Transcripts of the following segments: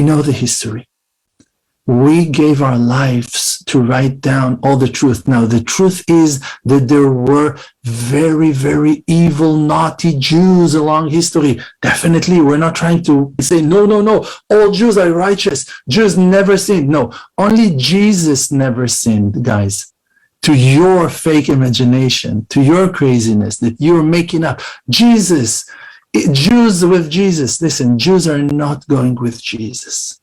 know the history. We gave our lives to write down all the truth. Now, the truth is that there were very, very evil, naughty Jews along history. Definitely, we're not trying to say, no, all Jews are righteous. Jews never sinned. No, only Jesus never sinned, guys. To your fake imagination, to your craziness that you're making up. Jews with Jesus. Listen, Jews are not going with Jesus.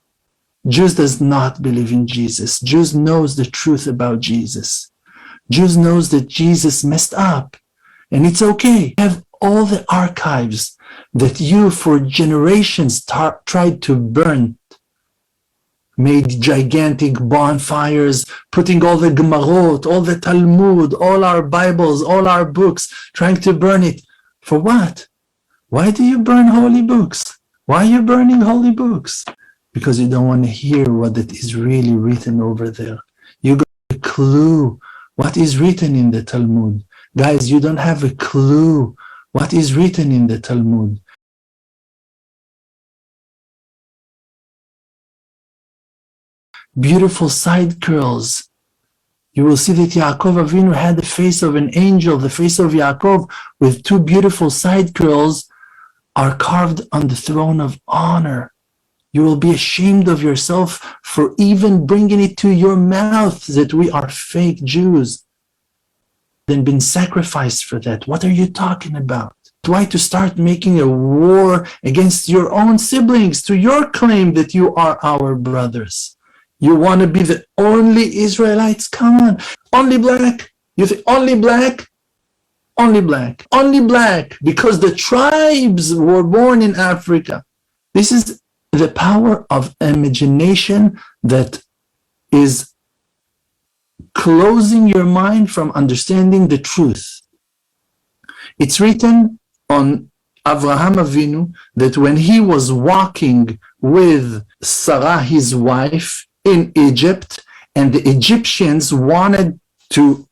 Jews does not believe in Jesus. Jews knows the truth about Jesus. Jews knows that Jesus messed up, and it's okay. You have all the archives that you for generations tried to burn, made gigantic bonfires, putting all the Gemarot, all the Talmud, all our Bibles, all our books, trying to burn it. For what? Why do you burn holy books? Why are you burning holy books? Because you don't want to hear what that is really written over there. You got a clue what is written in the Talmud. Guys, you don't have a clue what is written in the Talmud. Beautiful side curls. You will see that Yaakov Avinu had the face of an angel. The face of Yaakov with two beautiful side curls are carved on the throne of honor. You will be ashamed of yourself for even bringing it to your mouth that we are fake Jews. Then been sacrificed for that. What are you talking about? Why to start making a war against your own siblings to your claim that you are our brothers? You want to be the only Israelites? Come on. Only black? You think only black? Only black. Only black. Because the tribes were born in Africa. This is the power of imagination that is closing your mind from understanding the truth. It's written on Avraham Avinu that when he was walking with Sarah, his wife, in Egypt, and the Egyptians wanted to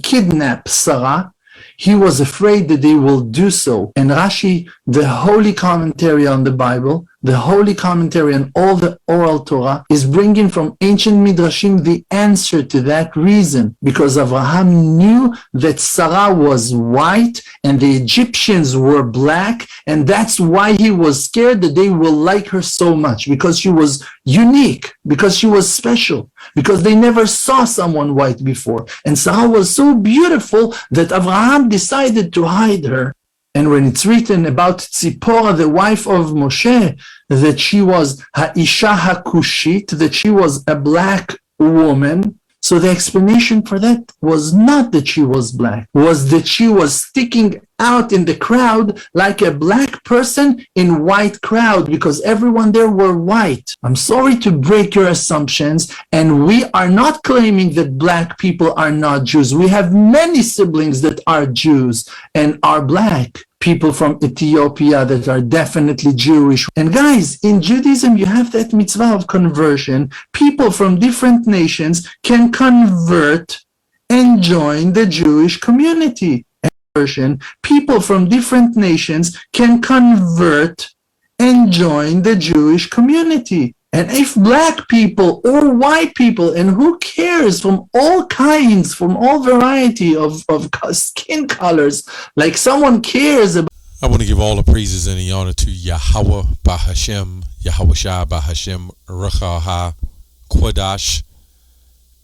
kidnap Sarah, he was afraid that they will do so. And Rashi, the holy commentary on the Bible, the holy commentary on all the oral Torah, is bringing from ancient Midrashim the answer to that reason. Because Abraham knew that Sarah was white and the Egyptians were black, and that's why he was scared that they will like her so much, because she was unique, because she was special, because they never saw someone white before. And Sarah was so beautiful that Abraham decided to hide her. And when it's written about Tzipora, the wife of Moshe, that she was Ha'isha HaKushit, that she was a black woman, so the explanation for that was not that she was black, was that she was sticking out in the crowd like a black person in white crowd, because everyone there were white. I'm sorry to break your assumptions, and we are not claiming that black people are not Jews. We have many siblings that are Jews and are black. People from Ethiopia that are definitely Jewish. And guys, in Judaism, you have that mitzvah of conversion. People from different nations can convert and join the Jewish community. People from different nations can convert and join the Jewish community. And if black people or white people, and who cares, from all kinds, from all variety of skin colors, like someone cares about. I want to give all the praises and the honor to Yahweh Bahashem, Yahweh Shai Bahashem, Ruach HaKodesh,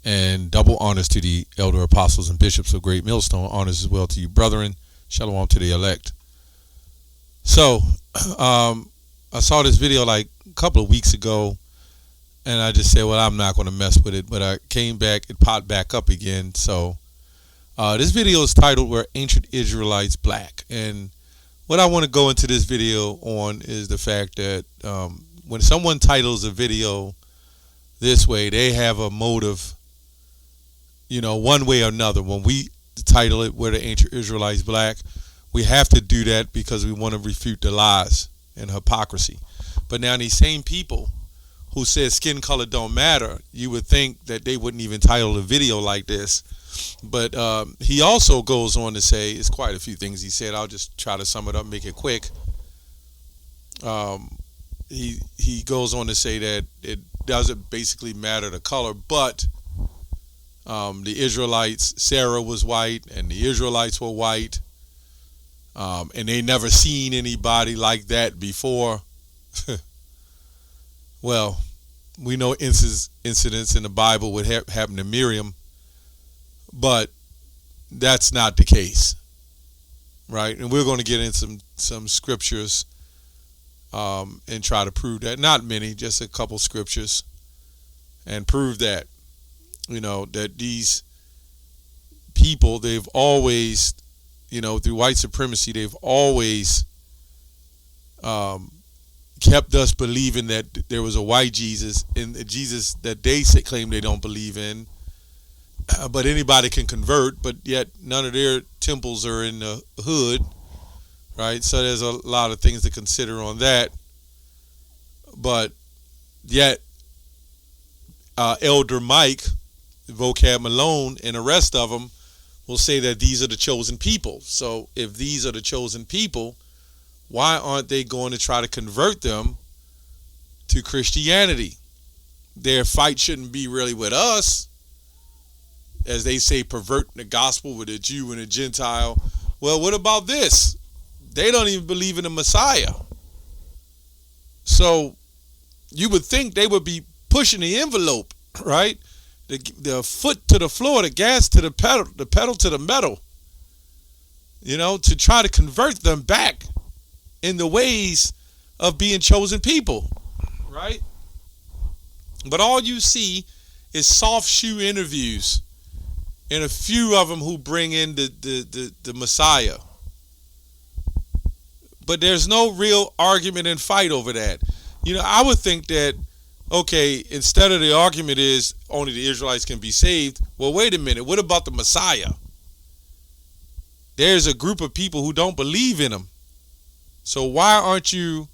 and double honors to the elder apostles and bishops of Great Millstone. Honors as well to you, brethren. Shalom to the elect. So, I saw this video like a couple of weeks ago, and I just said, well, I'm not going to mess with it. But I came back, it popped back up again. So this video is titled "Were Ancient Israelites Black?" And what I want to go into this video on is the fact that when someone titles a video this way, they have a motive, you know, one way or another. When we title it "Were the Ancient Israelites Black?", we have to do that because we want to refute the lies and hypocrisy. But now these same people who said skin color don't matter, you would think that they wouldn't even title a video like this. But he also goes on to say, it's quite a few things he said. I'll just try to sum it up, make it quick. he goes on to say that it doesn't basically matter the color, but the Israelites, Sarah was white, and the Israelites were white, and they never seen anybody like that before. Well, we know incidents in the Bible would happen to Miriam, but that's not the case, right? And we're going to get in some scriptures and try to prove that. Not many, just a couple scriptures, and prove that, that these people, they've always, through white supremacy, they've always kept us believing that there was a white Jesus, and the Jesus that they claim they don't believe in. But anybody can convert, but yet none of their temples are in the hood, right? So there's a lot of things to consider on that. But yet, Elder Mike, Vocab Malone, and the rest of them will say that these are the chosen people. So if these are the chosen people, why aren't they going to try to convert them to Christianity? Their fight shouldn't be really with us, as they say, perverting the gospel with a Jew and a Gentile. Well, what about this? They don't even believe in the Messiah. So you would think they would be pushing the envelope, right? The foot to the floor, the gas to the pedal to the metal, to try to convert them back in the ways of being chosen people, right? But all you see is soft shoe interviews, and a few of them who bring in the Messiah. But there's no real argument and fight over that. I would think that, okay, instead of the argument is only the Israelites can be saved, well, wait a minute, what about the Messiah? There's a group of people who don't believe in him. So why aren't you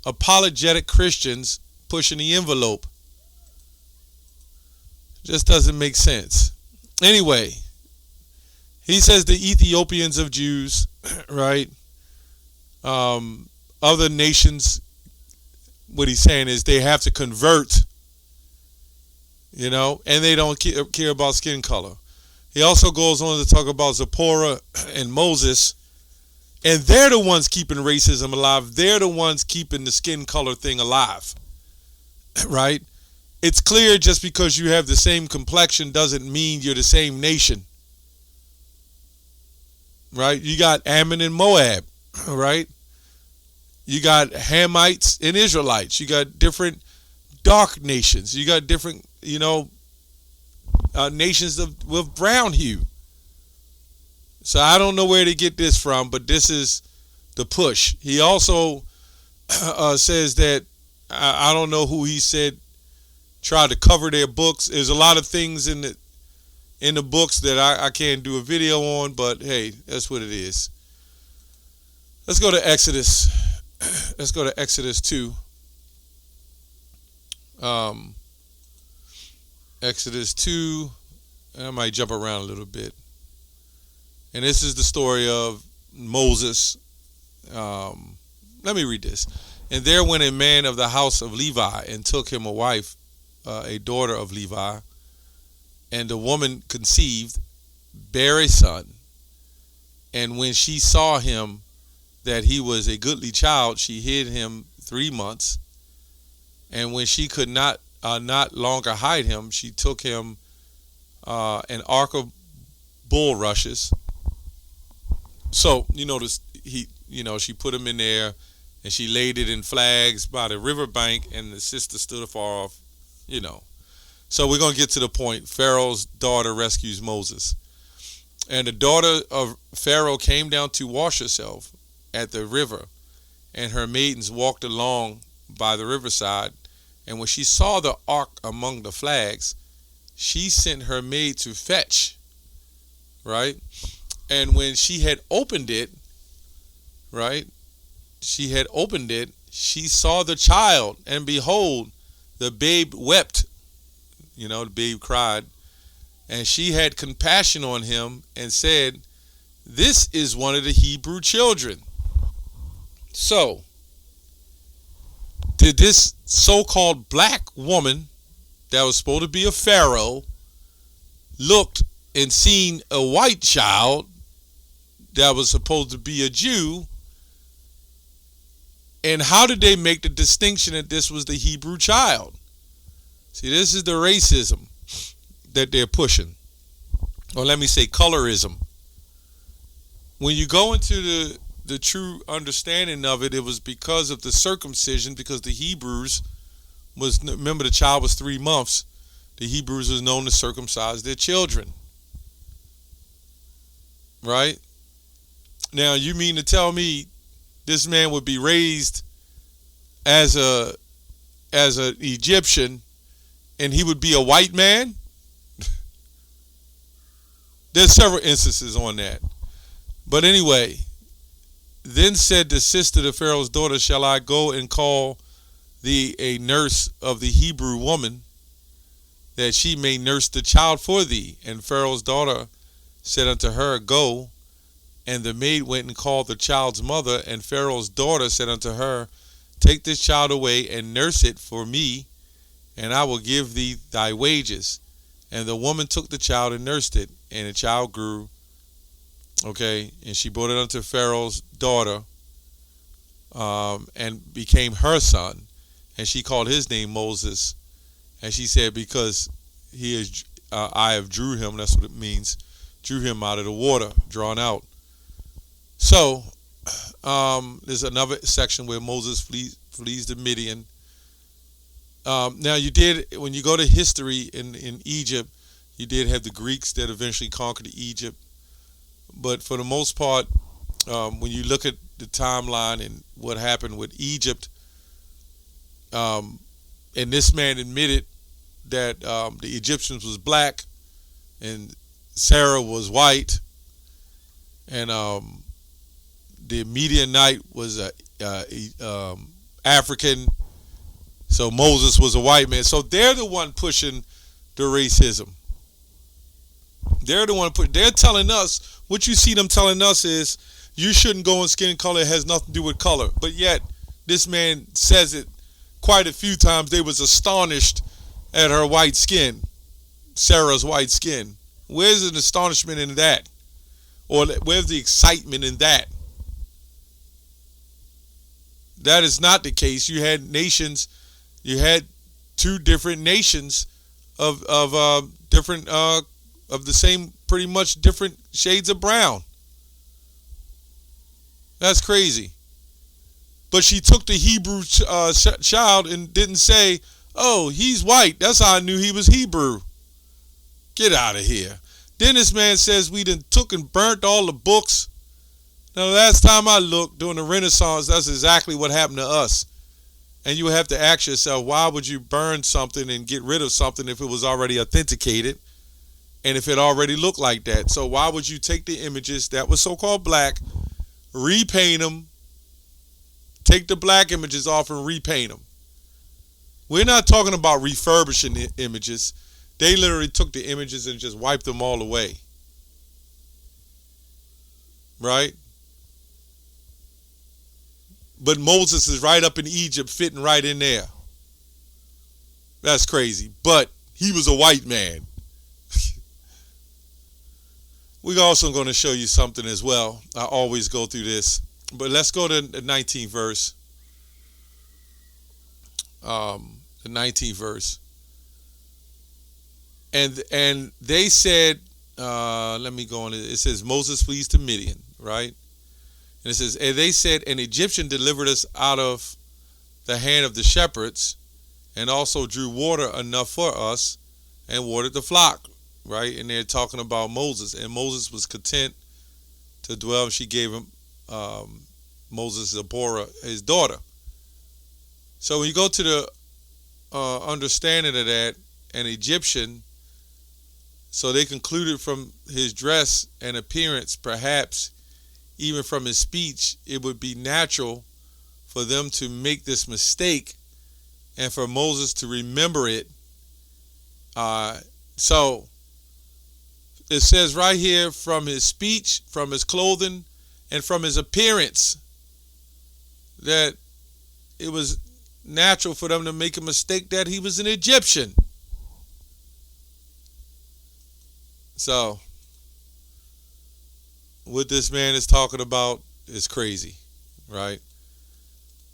apologetic Christians pushing the envelope? Just doesn't make sense. Anyway, he says the Ethiopians of Jews, right? Other nations, what he's saying is they have to convert, and they don't care about skin color. He also goes on to talk about Zipporah and Moses, and they're the ones keeping racism alive. They're the ones keeping the skin color thing alive, right? It's clear just because you have the same complexion doesn't mean you're the same nation, right? You got Ammon and Moab, right? You got Hamites and Israelites. You got different dark nations. You got different, nations with brown hue. So I don't know where to get this from, but this is the push. He also says that, I don't know who he said tried to cover their books. There's a lot of things in the books that I can't do a video on, but hey, that's what it is. Let's go to Exodus. Let's go to Exodus 2. Exodus 2, and I might jump around a little bit. And this is the story of Moses. Let me read this. And there went a man of the house of Levi and took him a wife, a daughter of Levi. And the woman conceived, bare a son. And when she saw him, that he was a goodly child, she hid him 3 months. And when she could not longer hide him, she took him an ark of bulrushes. So you notice she put him in there, and she laid it in flags by the riverbank, and the sister stood afar off. So we're gonna get to the point. Pharaoh's daughter rescues Moses, and the daughter of Pharaoh came down to wash herself at the river, and her maidens walked along by the riverside. And when she saw the ark among the flags, she sent her maid to fetch, right? And when she had opened it, right, she saw the child, and behold, the babe wept, the babe cried. And she had compassion on him and said, "This is one of the Hebrew children." So, did this so-called black woman that was supposed to be a pharaoh looked and seen a white child that was supposed to be a Jew, and how did they make the distinction that this was the Hebrew child? See, this is the racism that they're pushing, or let me say colorism. When you go into the true understanding of it, it was because of the circumcision, because the Hebrews was, remember the child was 3 months, the Hebrews was known to circumcise their children. Right? Now, you mean to tell me this man would be raised as an Egyptian and he would be a white man? There's several instances on that. But anyway, then said the sister to Pharaoh's daughter, shall I go and call thee a nurse of the Hebrew woman, that she may nurse the child for thee? And Pharaoh's daughter said unto her, go. And the maid went and called the child's mother, and Pharaoh's daughter said unto her, take this child away and nurse it for me, and I will give thee thy wages. And the woman took the child and nursed it, and the child grew. Okay, and she brought it unto Pharaoh's daughter, and became her son, and she called his name Moses. And she said, because he is, I have drew him, that's what it means, drew him out of the water, drawn out. So, there's another section where Moses flees to Midian. Now, you did, when you go to history in Egypt, you did have the Greeks that eventually conquered Egypt. But for the most part, when you look at the timeline and what happened with Egypt, and this man admitted that the Egyptians was black and Sarah was white, and the Midianite was African, so Moses was a white man. So they're the one pushing the racism. They're the one they're telling us, what you see them telling us is, you shouldn't go on skin color, it has nothing to do with color. But yet, this man says it quite a few times. They was astonished at her white skin, Sarah's white skin. Where's the astonishment in that? Or where's the excitement in that? That is not the case. You had nations, you had two different nations of different of the same, pretty much different shades of brown. That's crazy. But she took the Hebrew child and didn't say, oh, he's white, that's how I knew he was Hebrew. Get out of here. Then this man says we done took and burnt all the books. Now, the last time I looked, during the Renaissance, that's exactly what happened to us. And you have to ask yourself, why would you burn something and get rid of something if it was already authenticated and if it already looked like that? So why would you take the images that were so-called black, repaint them, take the black images off and repaint them? We're not talking about refurbishing the images. They literally took the images and just wiped them all away. Right? But Moses is right up in Egypt, fitting right in there. That's crazy. But he was a white man. We're also going to show you something as well. I always go through this. But let's go to the 19th verse. The 19th verse. And they said, let me go on. It says Moses flees to Midian, right? And it says, and they said, an Egyptian delivered us out of the hand of the shepherds, and also drew water enough for us, and watered the flock, right? And they're talking about Moses, and Moses was content to dwell, and she gave him Moses Zipporah, his daughter. So when you go to the understanding of that, an Egyptian, so they concluded from his dress and appearance, perhaps even from his speech, it would be natural for them to make this mistake and for Moses to remember it. So it says right here, from his speech, from his clothing, and from his appearance, that it was natural for them to make a mistake that he was an Egyptian. So, what this man is talking about is crazy, right?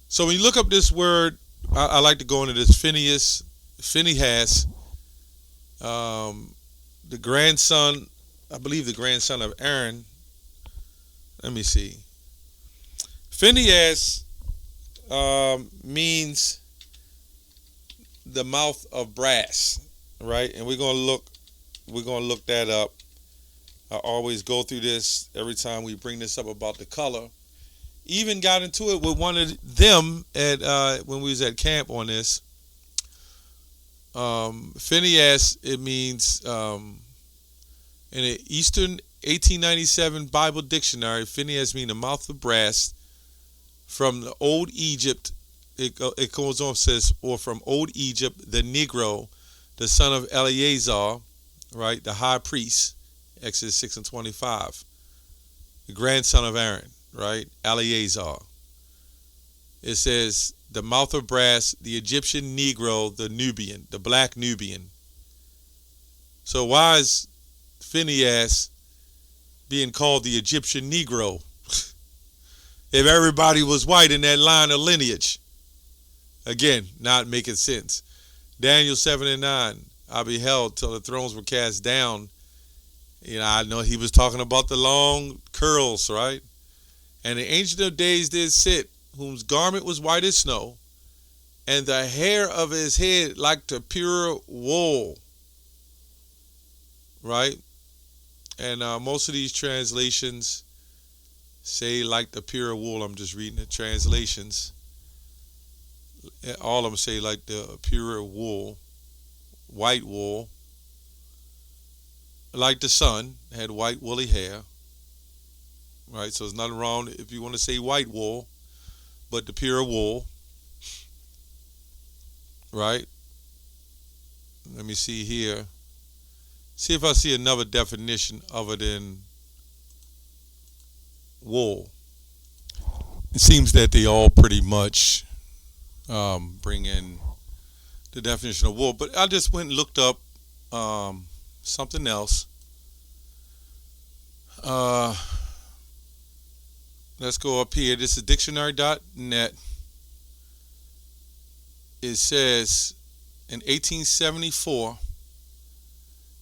So when you look up this word, I like to go into this Phinehas, the grandson, I believe the grandson of Aaron. Let me see. Phinehas means the mouth of brass, right? And we're gonna look that up. I always go through this every time we bring this up about the color. Even got into it with one of them at when we was at camp on this. Phinehas, it means in the Eastern 1897 Bible Dictionary, Phinehas means the mouth of brass. From the Old Egypt, it goes on, says, or from Old Egypt, the Negro, the son of Eleazar, right, the high priest, Exodus 6:25, the grandson of Aaron, right, Eleazar. It says, the mouth of brass, the Egyptian Negro, the Nubian, the black Nubian. So why is Phinehas being called the Egyptian Negro if everybody was white in that line of lineage? Again, not making sense. Daniel 7:9, I beheld till the thrones were cast down. You know, I know he was talking about the long curls, right? And the Ancient of Days did sit, whose garment was white as snow, and the hair of his head like the pure wool, right? And most of these translations say like the pure wool. I'm just reading the translations. All of them say like the pure wool, white wool, like the sun, had white woolly hair, right? So there's nothing wrong if you want to say white wool, but the pure wool, right? Let me see here. See if I see another definition other than wool. It seems that they all pretty much bring in the definition of wool, but I just went and looked up something else. Let's go up here. This is dictionary.net. It says in 1874,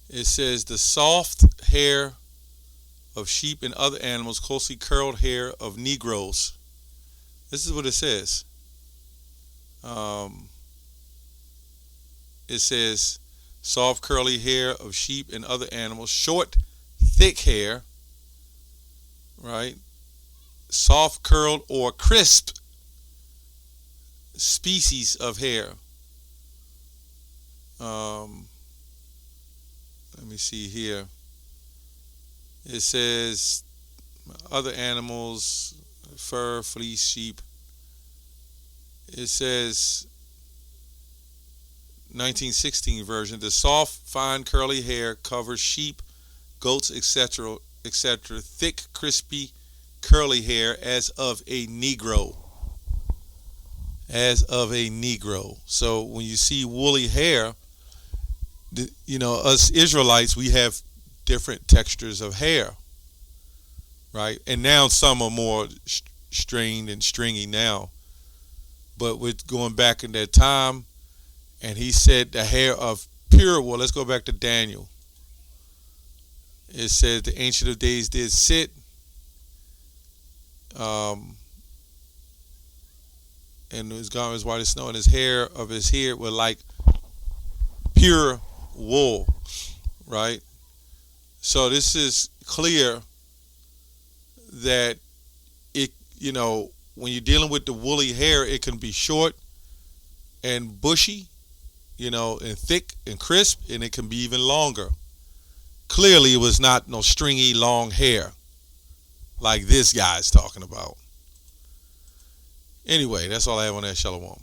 it says the soft hair of sheep and other animals, closely curled hair of Negroes. This is what it says. It says soft curly hair of sheep and other animals, short, thick hair, right? Soft curled or crisp species of hair. Let me see here. It says other animals, fur, fleece, sheep. It says 1916 version, the soft, fine, curly hair covers sheep, goats, etc., etc., thick, crispy, curly hair as of a Negro. As of a Negro. So when you see woolly hair, you know, us Israelites, we have different textures of hair, right? And now some are more strained and stringy now. But with going back in that time, and he said the hair of pure wool. Let's go back to Daniel. It says the Ancient of Days did sit. And his garment was white as snow, and his hair of his head were like pure wool, right? So this is clear that it, you know, when you're dealing with the woolly hair, it can be short and bushy, you know, and thick and crisp, and it can be even longer. Clearly, it was not no stringy, long hair like this guy's talking about. Anyway, that's all I have on that. Shalom.